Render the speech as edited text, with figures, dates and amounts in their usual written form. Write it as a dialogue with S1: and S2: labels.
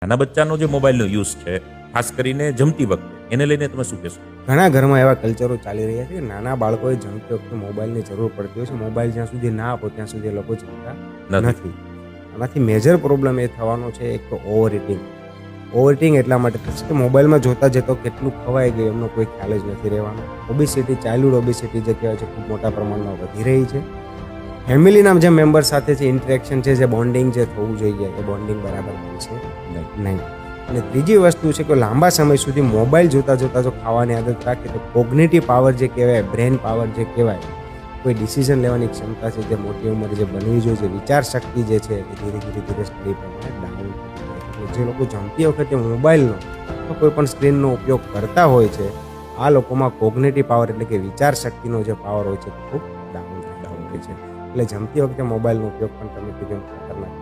S1: નાના બચ્ચાનો જે મોબાઈલનો યુઝ છે ખાસ કરીને જમતી વખતે એને લઈને તમે શું કહેશો?
S2: ઘણા ઘરમાં એવા કલ્ચરો ચાલી રહ્યા છે કે નાના બાળકોએ જમતી વખતે મોબાઈલની જરૂર પડતી હોય છે. મોબાઈલ જ્યાં સુધી ના આપો ત્યાં સુધી એ લોકો જમતા નથી. આનાથી મેજર પ્રોબ્લેમ એ થવાનો છે, એક તો ઓવર ઇટિંગ એટલા માટે થશે કે મોબાઈલમાં જોતા જતો કેટલું ખવાઈ ગયું એમનો કોઈ ખ્યાલ જ નથી રહેવાનો. ઓબેસિટી, ચાઇલ્ડહુડ ઓબેસિટી જે કહેવાય છે ખૂબ મોટા પ્રમાણમાં વધી રહી છે. ફેમિલીના જે મેમ્બર સાથે જે ઇન્ટરેક્શન છે, જે બોન્ડિંગ જે થવું જોઈએ એ બોન્ડિંગ બરાબર બનશે નહીં. અને ત્રીજી વસ્તુ છે કે લાંબા સમય સુધી મોબાઈલ જોતા જોતા જો ખાવાની આદત રાખે તો કોગ્નિટિવ પાવર જે કહેવાય, બ્રેન પાવર જે કહેવાય, કોઈ ડિસિઝન લેવાની ક્ષમતા છે જે મોટી ઉંમરે જે બનવી જોઈએ, જે વિચાર શક્તિ જે છે એ ધીરે ધીરે સ્ટડી પ્રમાણે ડાઉન થતી જાય. એટલે જે લોકો જમતી વખતે મોબાઈલનો કોઈ પણ સ્ક્રીનનો ઉપયોગ કરતા હોય છે, આ લોકોમાં કોગ્નિટિવ પાવર એટલે કે વિચાર શક્તિનો જે પાવર હોય છે ખૂબ ડાઉન હોય છે. એટલે જમતી વખતે મોબાઈલનો ઉપયોગ પણ તમે કીધું ખતરનાક